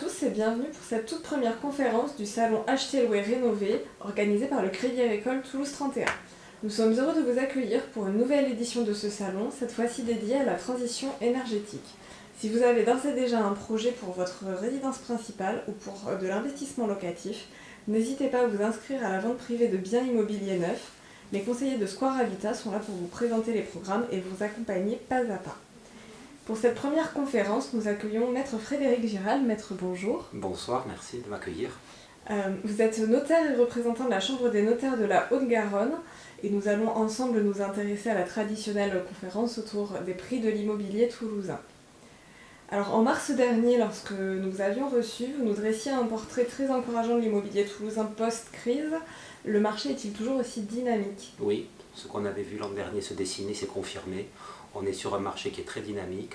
tous et bienvenue pour cette toute première conférence du salon Acheter, Louer, Rénover organisée par le Crédit Agricole Toulouse 31. Nous sommes heureux de vous accueillir pour une nouvelle édition de ce salon, cette fois-ci dédiée à la transition énergétique. Si vous avez d'ores et déjà un projet pour votre résidence principale ou pour de l'investissement locatif, n'hésitez pas à vous inscrire à la vente privée de biens immobiliers neufs. Les conseillers de Square Habitat sont là pour vous présenter les programmes et vous accompagner pas à pas. Pour cette première conférence, nous accueillons Maître Frédéric Giral. Maître, bonjour. Bonsoir, merci de m'accueillir. Vous êtes notaire et représentant de la Chambre des notaires de la Haute-Garonne et nous allons ensemble nous intéresser à la traditionnelle conférence autour des prix de l'immobilier toulousain. Alors en mars dernier, lorsque nous vous avions reçu, vous nous dressiez un portrait très encourageant de l'immobilier toulousain post-crise. Le marché est-il toujours aussi dynamique ? Oui, ce qu'on avait vu l'an dernier se dessiner s'est confirmé. On est sur un marché qui est très dynamique.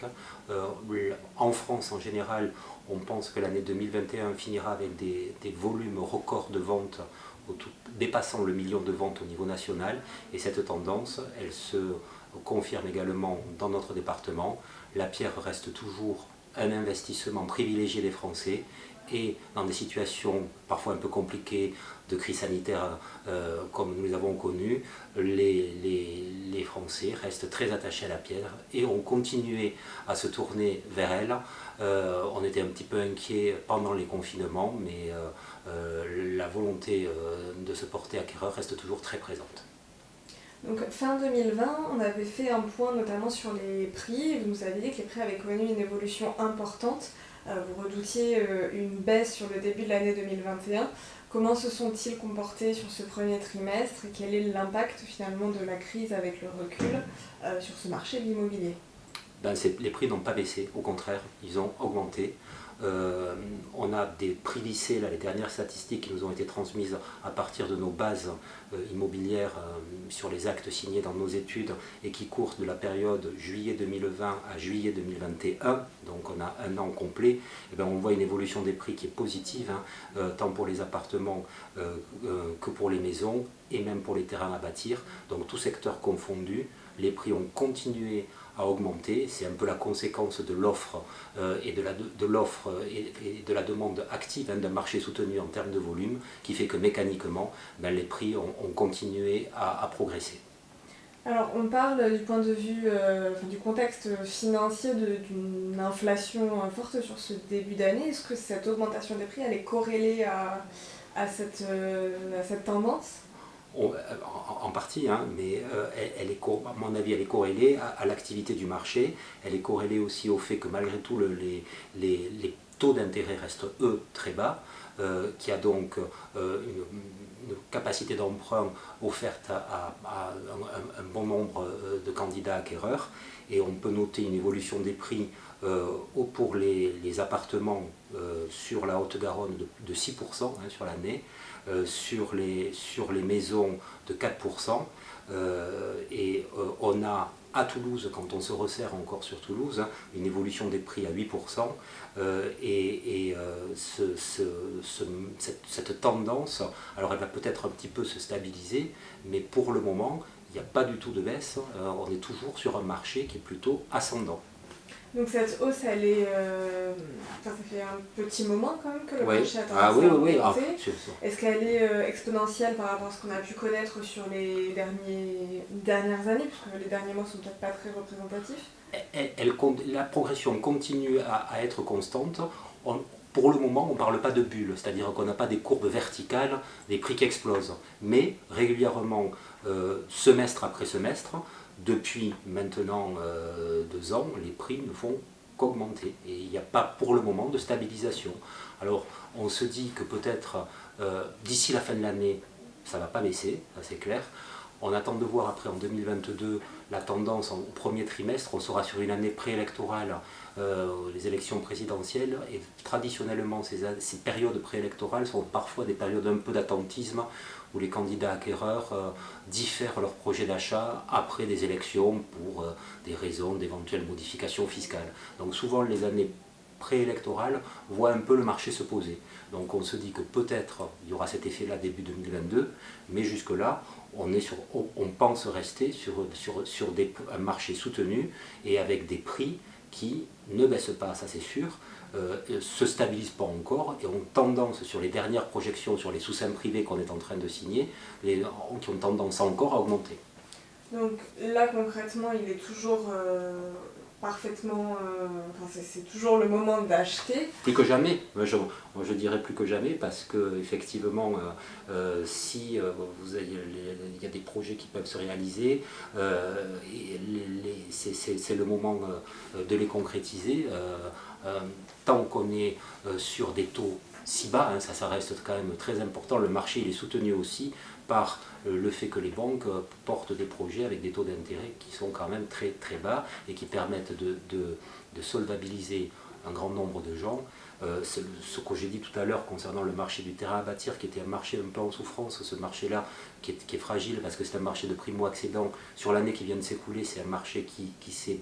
En France, en général, on pense que l'année 2021 finira avec des volumes records de ventes dépassant le million de ventes au niveau national. Et cette tendance, elle se confirme également dans notre département. La pierre reste toujours un investissement privilégié des Français. Et dans des situations parfois un peu compliquées de crise sanitaire comme nous les avons connues, les Français restent très attachés à la pierre et ont continué à se tourner vers elle. On était un petit peu inquiets pendant les confinements, mais la volonté de se porter acquéreur reste toujours très présente. Donc fin 2020, on avait fait un point notamment sur les prix. Vous nous avez dit que les prix avaient connu une évolution importante. Vous redoutiez une baisse sur le début de l'année 2021. Comment se sont-ils comportés sur ce premier trimestre et quel est l'impact finalement de la crise avec le recul sur ce marché de l'immobilier ? Les prix n'ont pas baissé, au contraire, ils ont augmenté. On a des prix lissés, là, les dernières statistiques qui nous ont été transmises à partir de nos bases immobilières sur les actes signés dans nos études et qui courent de la période juillet 2020 à juillet 2021, donc on a un an complet. Et bien on voit une évolution des prix qui est positive, tant pour les appartements que pour les maisons et même pour les terrains à bâtir, donc tout secteur confondu. Les prix ont continué à augmenter, c'est un peu la conséquence de l'offre et de la demande active d'un marché soutenu en termes de volume qui fait que mécaniquement les prix ont continué à progresser. Alors on parle du point de vue du contexte financier d'une inflation forte sur ce début d'année. Est-ce que cette augmentation des prix elle est corrélée à cette tendance ? En partie, mais à mon avis, elle est corrélée à l'activité du marché. Elle est corrélée aussi au fait que malgré tout, les taux d'intérêt restent, eux, très bas, qui a donc une capacité d'emprunt offerte à un bon nombre de candidats acquéreurs. Et on peut noter une évolution des prix pour les appartements sur la Haute-Garonne de 6% sur l'année. Sur les maisons de 4%, et on a à Toulouse, quand on se resserre encore sur Toulouse, une évolution des prix à 8%, cette tendance, alors elle va peut-être un petit peu se stabiliser, mais pour le moment, il n'y a pas du tout de baisse, on est toujours sur un marché qui est plutôt ascendant. Donc cette hausse, elle est, ça fait un petit moment quand même que le marché a tendance à augmenter. Est-ce qu'elle est exponentielle par rapport à ce qu'on a pu connaître sur les dernières années, puisque les derniers mois sont peut-être pas très représentatifs ? La progression continue à être constante. Pour le moment, on ne parle pas de bulle, c'est-à-dire qu'on n'a pas des courbes verticales, des prix qui explosent. Mais régulièrement, semestre après semestre, depuis maintenant 2 ans, les prix ne font qu'augmenter et il n'y a pas pour le moment de stabilisation. Alors on se dit que peut-être d'ici la fin de l'année, ça ne va pas baisser, ça c'est clair. On attend de voir après en 2022 la tendance au premier trimestre. On sera sur une année préélectorale, les élections présidentielles, et traditionnellement ces périodes préélectorales sont parfois des périodes un peu d'attentisme où les candidats acquéreurs diffèrent leur projet d'achat après des élections pour des raisons d'éventuelles modifications fiscales. Donc souvent les années préélectorales voient un peu le marché se poser. Donc on se dit que peut-être il y aura cet effet-là début 2022, mais jusque-là, on pense rester sur un marché soutenu et avec des prix qui ne baissent pas, ça c'est sûr, se stabilisent pas encore et ont tendance, sur les dernières projections sur les sous-seins privés qu'on est en train de signer, qui ont tendance encore à augmenter. Donc là concrètement il est toujours parfaitement, c'est toujours le moment d'acheter. Plus que jamais, je dirais plus que jamais, parce que effectivement, si il y a des projets qui peuvent se réaliser, c'est le moment de les concrétiser. Tant qu'on est sur des taux si bas, hein, ça reste quand même très important. Le marché il est soutenu aussi par le fait que les banques portent des projets avec des taux d'intérêt qui sont quand même très très bas et qui permettent de solvabiliser un grand nombre de gens. Ce que j'ai dit tout à l'heure concernant le marché du terrain à bâtir, qui était un marché un peu en souffrance, ce marché-là qui est fragile parce que c'est un marché de primo-accédant. Sur l'année qui vient de s'écouler, c'est un marché qui s'est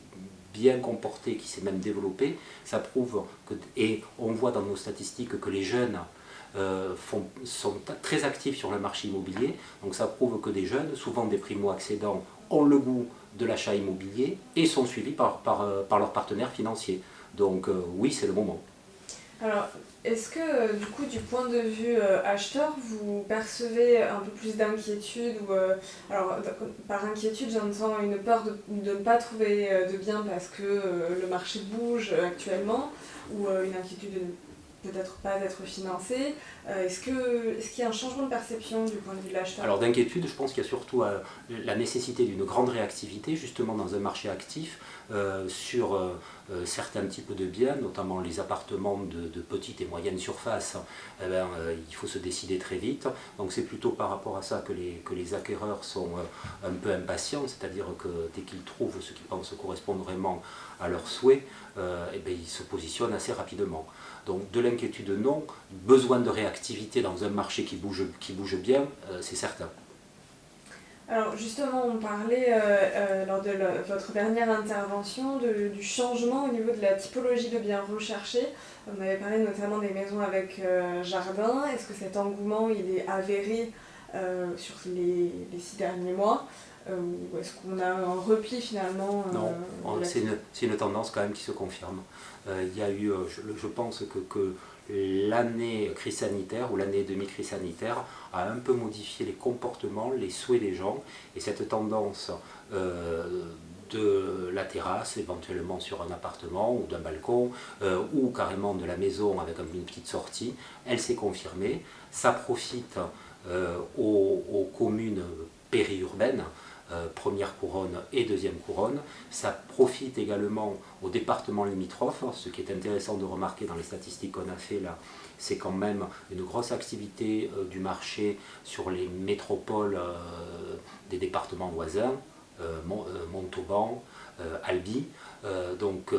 bien comporté, qui s'est même développé. Ça prouve que, et on voit dans nos statistiques que les jeunes sont très actifs sur le marché immobilier. Donc ça prouve que des jeunes, souvent des primo-accédants, ont le goût de l'achat immobilier et sont suivis par leurs partenaires financiers. Donc oui, c'est le moment. Alors, est-ce que du coup, du point de vue acheteur, vous percevez un peu plus d'inquiétude alors, par inquiétude, j'entends une peur de ne pas trouver de bien parce que le marché bouge actuellement, ou une inquiétude de ne peut-être pas être financé. Est-ce qu'il y a un changement de perception du point de vue de l'acheteur? Alors d'inquiétude, je pense qu'il y a surtout la nécessité d'une grande réactivité, justement dans un marché actif, sur certains types de biens, notamment les appartements de petite et moyenne surface. Il faut se décider très vite. Donc c'est plutôt par rapport à ça que les acquéreurs sont un peu impatients, c'est-à-dire que dès qu'ils trouvent ce qu'ils pensent correspondre vraiment à leurs souhaits, ils se positionnent assez rapidement. Donc de l'inquiétude non, besoin de réactivité dans un marché qui bouge bien, c'est certain. Alors justement, on parlait lors de votre dernière intervention du changement au niveau de la typologie de biens recherchés. On avait parlé notamment des maisons avec jardin. Est-ce que cet engouement il est avéré sur les 6 derniers mois ou est-ce qu'on a un repli finalement Non, c'est une tendance quand même qui se confirme. Il y a eu, je pense que l'année crise sanitaire ou l'année demi-crise sanitaire a un peu modifié les comportements, les souhaits des gens, et cette tendance de la terrasse, éventuellement sur un appartement ou d'un balcon, ou carrément de la maison avec une petite sortie, elle s'est confirmée. Ça profite aux communes périurbaines, première couronne et deuxième couronne. Ça profite également aux départements limitrophes. Ce qui est intéressant de remarquer dans les statistiques qu'on a fait là, c'est quand même une grosse activité du marché sur les métropoles des départements voisins, Montauban, Albi. Donc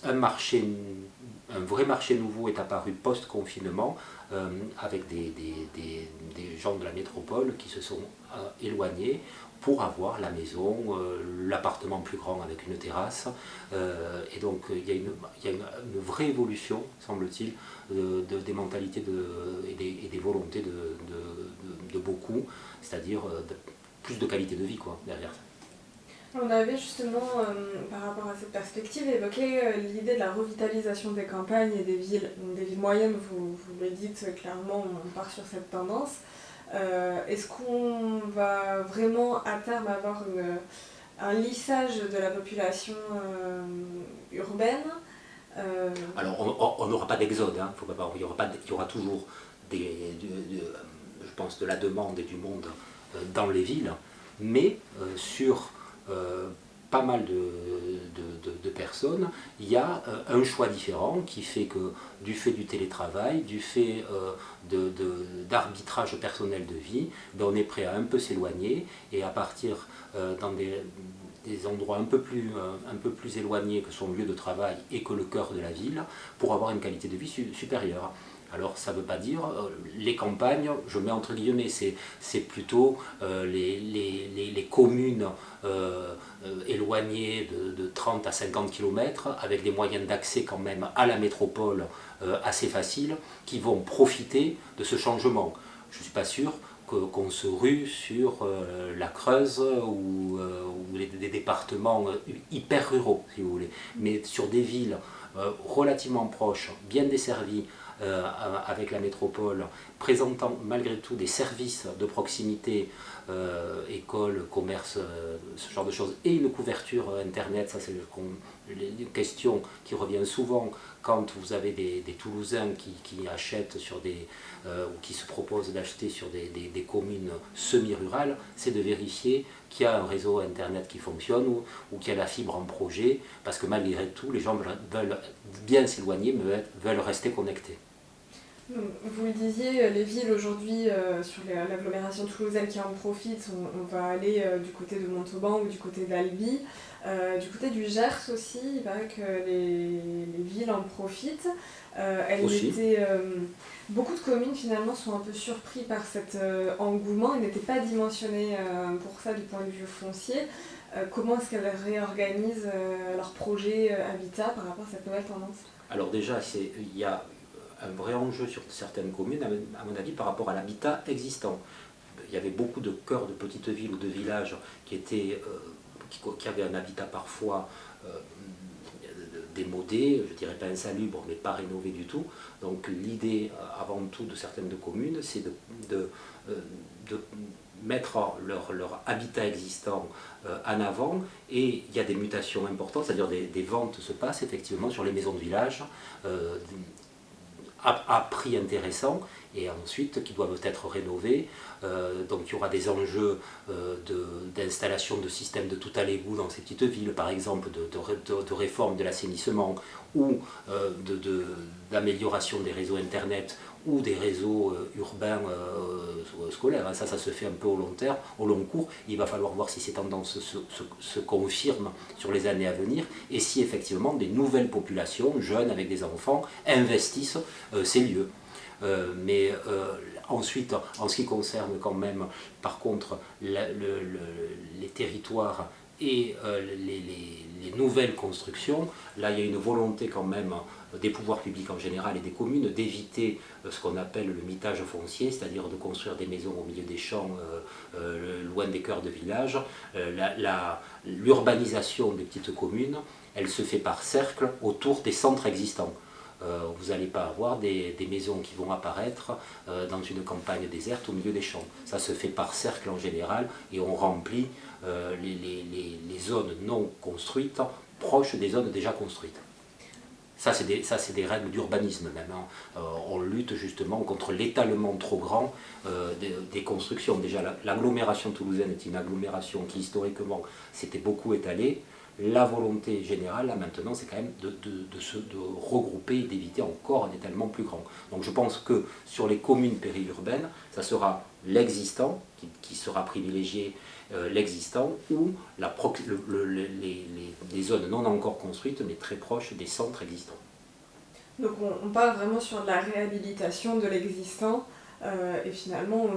un vrai marché nouveau est apparu post-confinement avec des gens de la métropole qui se sont éloignés pour avoir la maison, l'appartement plus grand avec une terrasse. Et donc il y a une vraie évolution, semble-t-il, des mentalités et des volontés de beaucoup, c'est-à-dire plus de qualité de vie quoi, derrière ça. On avait justement, par rapport à cette perspective, évoqué l'idée de la revitalisation des campagnes et des villes. Donc, des villes moyennes, vous le dites clairement, on part sur cette tendance. Est-ce qu'on va vraiment à terme avoir un lissage de la population urbaine Alors on n'aura pas d'exode, hein, il y aura toujours je pense de la demande et du monde dans les villes, mais sur pas mal de personnes, il y a un choix différent qui fait que du fait du télétravail, du fait d'arbitrage personnel de vie, on est prêt à un peu s'éloigner et à partir dans des endroits un peu plus éloignés que son lieu de travail et que le cœur de la ville pour avoir une qualité de vie supérieure. Alors ça ne veut pas dire, les campagnes, je mets entre guillemets, c'est plutôt les communes éloignées de 30 à 50 km, avec des moyens d'accès quand même à la métropole assez faciles, qui vont profiter de ce changement. Je ne suis pas sûr qu'on se rue sur la Creuse ou des départements hyper ruraux, si vous voulez, mais sur des villes relativement proches, bien desservis, avec la métropole, présentant malgré tout des services de proximité, école, commerce, ce genre de choses, et une couverture Internet. Ça c'est une question qui revient souvent quand vous avez des Toulousains qui achètent sur ou qui se proposent d'acheter sur des communes semi-rurales, c'est de vérifier qu'il y a un réseau Internet qui fonctionne ou qu'il y a la fibre en projet, parce que malgré tout, les gens veulent bien s'éloigner, mais veulent rester connectés. Vous le disiez, les villes aujourd'hui, sur l'agglomération toulousaine qui en profite, on va aller du côté de Montauban ou du côté d'Albi. Du côté du Gers aussi, il paraît que les villes en profitent. Beaucoup de communes finalement sont un peu surpris par cet engouement et n'étaient pas dimensionnées pour ça du point de vue foncier. Comment est-ce qu'elles réorganisent leur projet habitat par rapport à cette nouvelle tendance? Alors déjà, il y a un vrai enjeu sur certaines communes, à mon avis, par rapport à l'habitat existant. Il y avait beaucoup de cœurs de petites villes ou de villages qui avaient un habitat parfois démodé, je dirais pas insalubre, mais pas rénové du tout. Donc l'idée, avant tout, de certaines communes, c'est de mettre leur habitat existant en avant, et il y a des mutations importantes, c'est-à-dire des ventes se passent effectivement sur les maisons de village, à prix intéressant, et ensuite qui doivent être rénovés. Donc il y aura des enjeux d'installation de systèmes de tout à l'égout dans ces petites villes, par exemple de réforme de l'assainissement, ou d'amélioration des réseaux Internet ou des réseaux urbains scolaires. Ça se fait un peu au long cours. Il va falloir voir si ces tendances se confirment sur les années à venir, et si effectivement des nouvelles populations, jeunes avec des enfants, investissent ces lieux. Ensuite, en ce qui concerne quand même, par contre, les territoires et les nouvelles constructions, là il y a une volonté quand même des pouvoirs publics en général et des communes d'éviter ce qu'on appelle le mitage foncier, c'est-à-dire de construire des maisons au milieu des champs, loin des cœurs de village. L'urbanisation des petites communes, elle se fait par cercle autour des centres existants. Vous n'allez pas avoir des maisons qui vont apparaître dans une campagne déserte au milieu des champs. Ça se fait par cercle en général, et on remplit les zones non construites proches des zones déjà construites. Ça, c'est des règles d'urbanisme même. On lutte justement contre l'étalement trop grand des constructions. Déjà, l'agglomération toulousaine est une agglomération qui historiquement s'était beaucoup étalée. La volonté générale, là maintenant, c'est quand même de regrouper et d'éviter encore un étalement plus grand. Donc je pense que sur les communes périurbaines, ça sera l'existant qui sera privilégié, l'existant, ou les zones non encore construites, mais très proches des centres existants. Donc on part vraiment sur de la réhabilitation de l'existant, et finalement...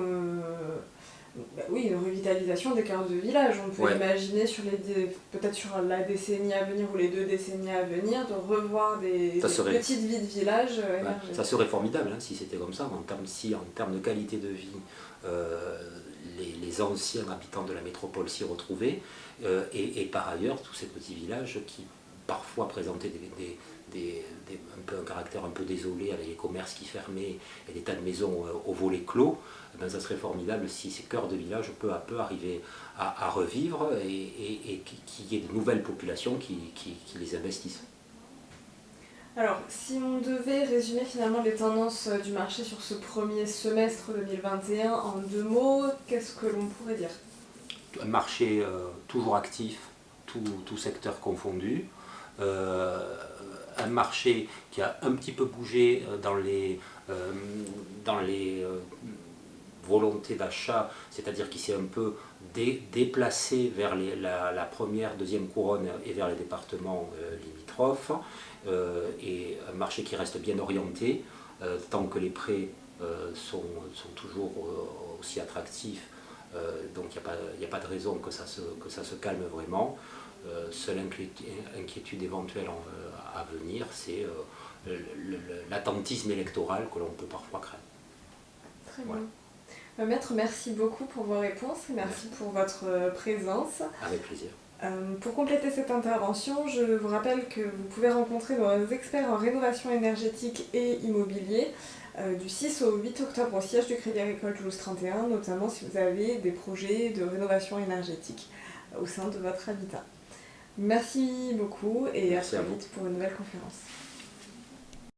oui, une revitalisation des cœurs de village. On peut imaginer peut-être sur la décennie à venir ou les 2 décennies à venir, de revoir des petites vies de village émerger. Ça serait formidable si c'était comme ça. Si en termes de qualité de vie, les anciens habitants de la métropole s'y retrouvaient, et par ailleurs tous ces petits villages qui parfois présentaient un caractère un peu désolé, avec les commerces qui fermaient et des tas de maisons aux volets clos. Ça serait formidable si ces cœurs de village peu à peu arrivaient à revivre, et qu'il y ait de nouvelles populations qui les investissent. Alors, si on devait résumer finalement les tendances du marché sur ce premier semestre 2021 en 2 mots, qu'est-ce que l'on pourrait dire? Un marché toujours actif, tout secteur confondu. Un marché qui a un petit peu bougé dans les volontés d'achat, c'est-à-dire qui s'est un peu déplacé vers la première, deuxième couronne et vers les départements limitrophes, et un marché qui reste bien orienté, tant que les prêts sont toujours aussi attractifs, donc il n'y a pas de raison que ça se calme vraiment. Seule inquiétude éventuelle à venir, c'est l'attentisme électoral que l'on peut parfois craindre. Très bien. Maître, merci beaucoup pour vos réponses et merci pour votre présence. Avec plaisir. Pour compléter cette intervention, je vous rappelle que vous pouvez rencontrer nos experts en rénovation énergétique et immobilier du 6 au 8 octobre au siège du Crédit Agricole Toulouse 31, notamment si vous avez des projets de rénovation énergétique au sein de votre habitat. Merci beaucoup et Merci à à très vous. vite pour une nouvelle conférence.